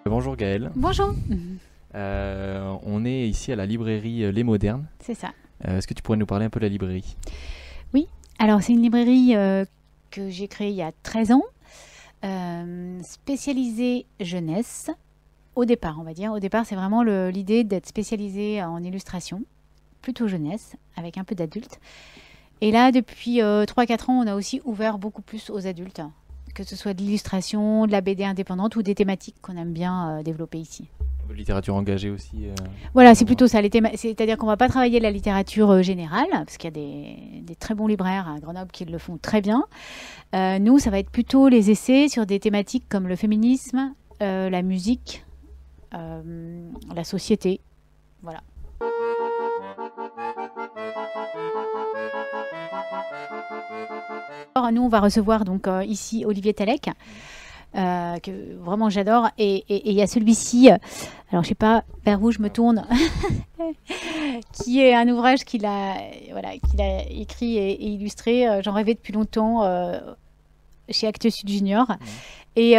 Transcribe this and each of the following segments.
Bonjour Gaëlle. Bonjour. On est ici à la librairie Les Modernes. C'est ça. Est-ce que tu pourrais nous parler un peu de la librairie? Oui, alors c'est une librairie que j'ai créée il y a 13 ans, spécialisée jeunesse, au départ on va dire. Au départ c'est vraiment l'idée d'être spécialisée en illustration, plutôt jeunesse, avec un peu d'adultes. Et là depuis 3-4 ans on a aussi ouvert beaucoup plus aux adultes, que ce soit de l'illustration, de la BD indépendante ou des thématiques qu'on aime bien développer ici. Littérature engagée aussi. Voilà, c'est plutôt ça. C'est-à-dire qu'on ne va pas travailler la littérature générale, parce qu'il y a des très bons libraires à Grenoble qui le font très bien. Nous, ça va être plutôt les essais sur des thématiques comme le féminisme, la musique, la société. Voilà. Alors, nous, on va recevoir donc ici Olivier Tallec. Que vraiment j'adore, et il y a celui-ci, alors je sais pas vers où je me tourne, qui est un ouvrage qu'il a écrit et illustré, j'en rêvais depuis longtemps, chez Actes Sud Junior, et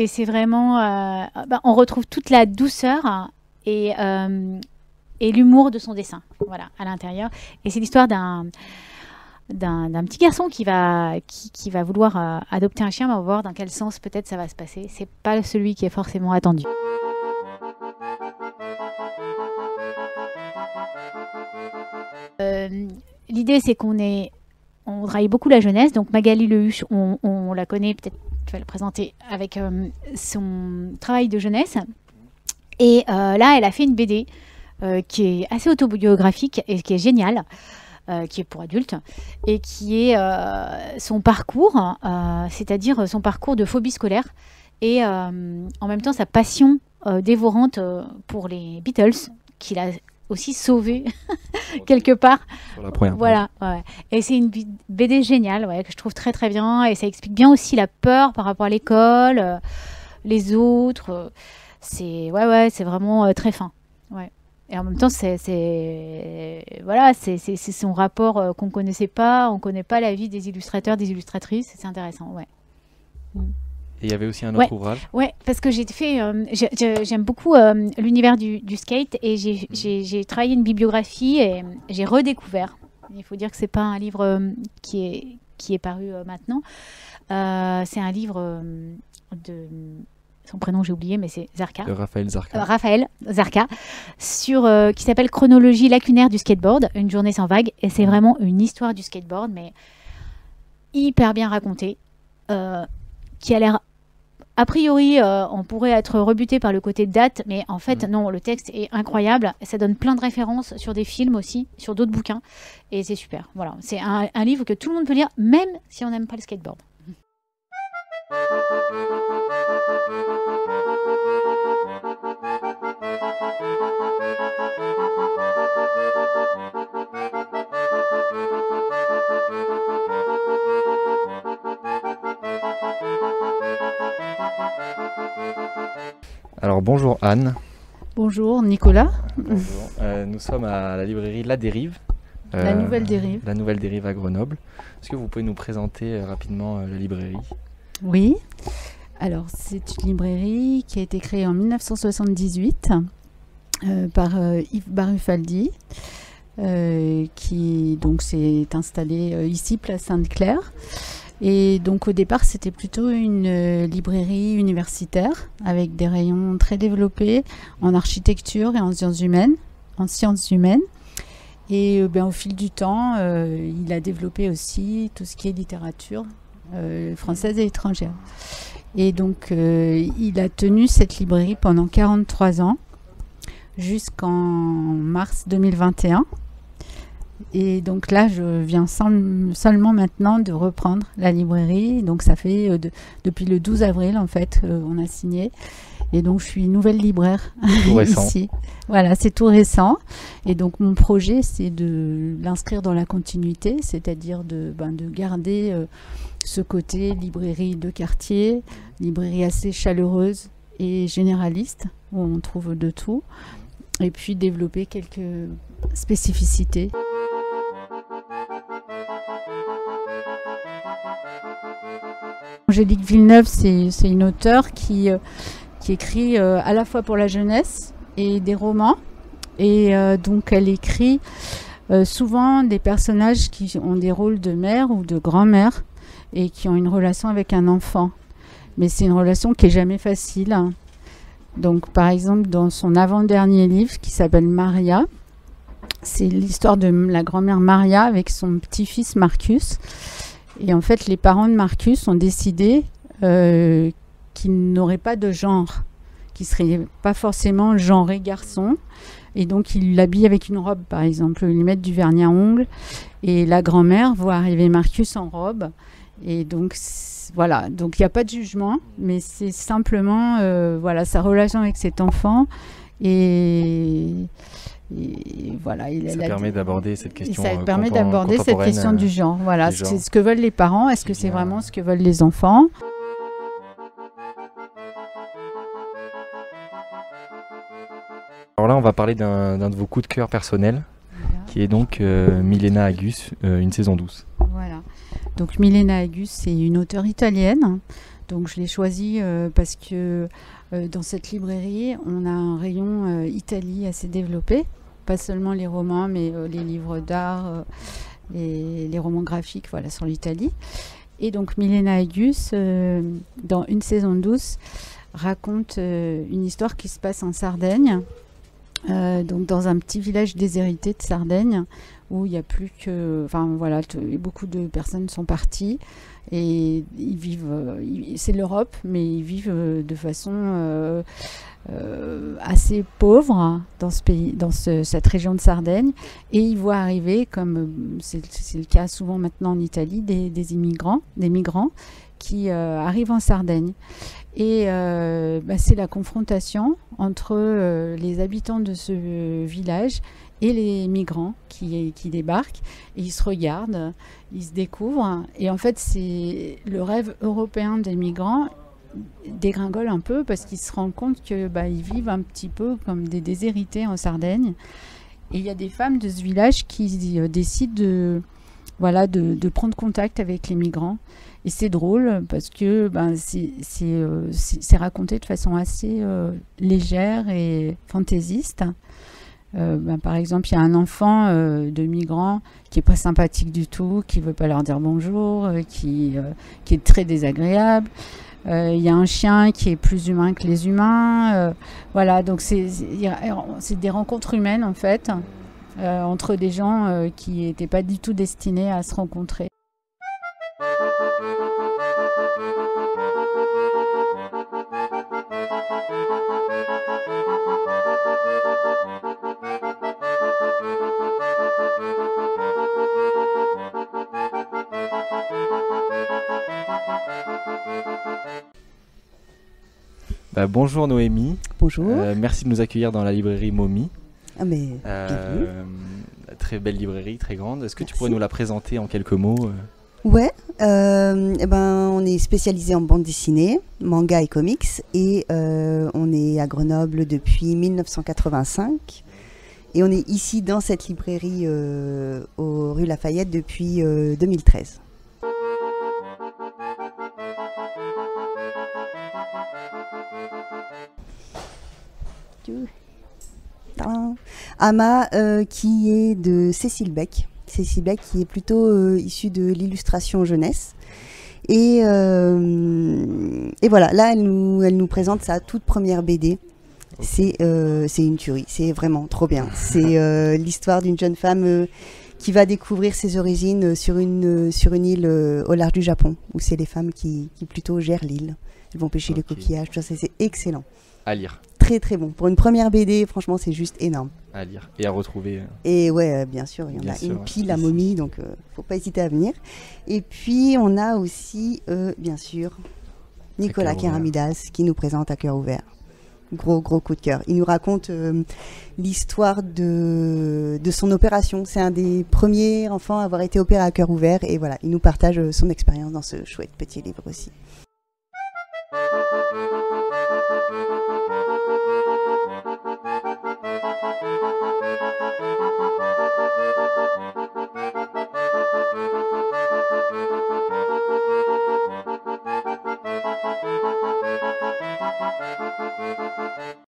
c'est vraiment, on retrouve toute la douceur et l'humour de son dessin, voilà, à l'intérieur, et c'est l'histoire d'un petit garçon qui va vouloir adopter un chien, mais on va voir dans quel sens peut-être ça va se passer. C'est pas celui qui est forcément attendu. L'idée c'est qu'on travaille beaucoup la jeunesse, donc Magali Lehuche, on la connaît, peut-être tu vas le présenter, avec son travail de jeunesse. Et là elle a fait une BD qui est assez autobiographique et qui est géniale. Qui est pour adultes, et qui est son parcours, c'est-à-dire son parcours de phobie scolaire, et en même temps sa passion dévorante pour les Beatles, qu'il a aussi sauvé quelque part. Sur la première voilà, ouais. Et c'est une BD géniale, ouais, que je trouve très très bien, et ça explique bien aussi la peur par rapport à l'école, les autres. C'est vraiment très fin. Ouais. Et en même temps, c'est son rapport qu'on ne connaissait pas. On ne connaît pas la vie des illustrateurs, des illustratrices. C'est intéressant, ouais. Et il y avait aussi un autre ouvrage? Ouais, parce que j'aime beaucoup l'univers du skate, et j'ai travaillé une bibliographie et j'ai redécouvert. Il faut dire que c'est pas un livre qui est paru maintenant. C'est un livre de... Son prénom j'ai oublié, mais c'est Zarka. De Raphaël Zarka. Raphaël Zarka, qui s'appelle Chronologie lacunaire du skateboard, une journée sans vague. Et c'est vraiment une histoire du skateboard, mais hyper bien racontée, qui a l'air... A priori, on pourrait être rebuté par le côté date, mais en fait, non, le texte est incroyable. Ça donne plein de références sur des films aussi, sur d'autres bouquins. Et c'est super. Voilà. C'est un livre que tout le monde peut lire, même si on n'aime pas le skateboard. Alors bonjour Anne. Bonjour Nicolas. Bonjour. Nous sommes à la librairie La Dérive. La Nouvelle Dérive. La Nouvelle Dérive à Grenoble. Est-ce que vous pouvez nous présenter rapidement la librairie? Oui. Alors c'est une librairie qui a été créée en 1978 par Yves Barufaldi, qui donc s'est installé ici, place Sainte-Claire. Et donc au départ c'était plutôt une librairie universitaire avec des rayons très développés en architecture et en sciences humaines. Et au fil du temps, il a développé aussi tout ce qui est littérature française et étrangère. Et donc il a tenu cette librairie pendant 43 ans, jusqu'en mars 2021. Et donc là, je viens seulement maintenant de reprendre la librairie. Donc ça fait depuis le 12 avril, en fait, on a signé. Et donc, je suis nouvelle libraire Tout récent. ici. Voilà, c'est tout récent. Et donc, mon projet, c'est de l'inscrire dans la continuité, c'est-à-dire de garder ce côté librairie de quartier, librairie assez chaleureuse et généraliste, où on trouve de tout. Et puis, développer quelques spécificités. Angélique Villeneuve, c'est une auteure qui écrit à la fois pour la jeunesse et des romans. Et donc elle écrit souvent des personnages qui ont des rôles de mère ou de grand-mère et qui ont une relation avec un enfant. Mais c'est une relation qui n'est jamais facile. Donc par exemple dans son avant-dernier livre qui s'appelle Maria, c'est l'histoire de la grand-mère Maria avec son petit-fils Marcus. Et en fait, les parents de Marcus ont décidé qu'il n'aurait pas de genre, qu'il ne serait pas forcément genré garçon. Et donc, ils l'habillent avec une robe, par exemple. Ils lui mettent du vernis à ongles. Et la grand-mère voit arriver Marcus en robe. Et donc, voilà. Donc, il n'y a pas de jugement, mais c'est simplement sa relation avec cet enfant. Et voilà, ça permet d'aborder cette question. Ça permet d'aborder cette question du genre. Voilà, c'est ce que veulent les parents. Est-ce que c'est vraiment ce que veulent les enfants? Alors là, on va parler d'un de vos coups de cœur personnels, qui est donc Milena Agus, une saison douce. Voilà. Donc Milena Agus, c'est une auteure italienne. Donc je l'ai choisie parce que dans cette librairie, on a un rayon Italie assez développé. Pas seulement les romans, mais les livres d'art, les romans graphiques sur l'Italie. Et donc Milena Agus, dans Une saison douce, raconte une histoire qui se passe en Sardaigne, donc dans un petit village déshérité de Sardaigne, où il n'y a plus que... beaucoup de personnes sont parties. Et ils vivent, c'est l'Europe, mais ils vivent de façon assez pauvre dans ce pays, dans cette région de Sardaigne. Et ils voient arriver, comme c'est le cas souvent maintenant en Italie, des migrants qui arrivent en Sardaigne. Et c'est la confrontation entre les habitants de ce village et les migrants qui débarquent, et ils se regardent, ils se découvrent, et en fait c'est le rêve européen des migrants dégringole un peu parce qu'ils se rendent compte que ils vivent un petit peu comme des déshérités en Sardaigne. Et il y a des femmes de ce village qui décident de prendre contact avec les migrants. Et c'est drôle parce que c'est raconté de façon assez légère et fantaisiste. Par exemple, il y a un enfant de migrant qui n'est pas sympathique du tout, qui ne veut pas leur dire bonjour, qui est très désagréable. Il y a un chien qui est plus humain que les humains. Donc c'est des rencontres humaines en fait, entre des gens qui n'étaient pas du tout destinés à se rencontrer. Bonjour Noémie. Bonjour. Merci de nous accueillir dans la librairie Momi. Bienvenue. Très belle librairie, très grande. Est-ce que tu pourrais nous la présenter en quelques mots? Ouais, on est spécialisé en bande dessinée, manga et comics, et on est à Grenoble depuis 1985. Et on est ici dans cette librairie aux rue Lafayette depuis 2013. Ama, qui est de Cécile Beck. Cécile Beck qui est plutôt issue de l'illustration jeunesse. Et voilà, là elle nous présente sa toute première BD. Okay. C'est une tuerie, c'est vraiment trop bien. C'est l'histoire d'une jeune femme qui va découvrir ses origines sur une île au large du Japon, où c'est les femmes qui plutôt gèrent l'île. Elles vont pêcher les coquillages, tout ça, c'est excellent. À lire. Très très bon. Pour une première BD, franchement, c'est juste énorme. À lire et à retrouver. Et ouais, bien sûr, il y en a une pile à Momi, donc faut pas hésiter à venir. Et puis on a aussi, bien sûr, Nicolas Keramidas qui nous présente À cœur ouvert. gros coup de cœur. Il nous raconte l'histoire de son opération. C'est un des premiers enfants à avoir été opéré à cœur ouvert et voilà, il nous partage son expérience dans ce chouette petit livre aussi.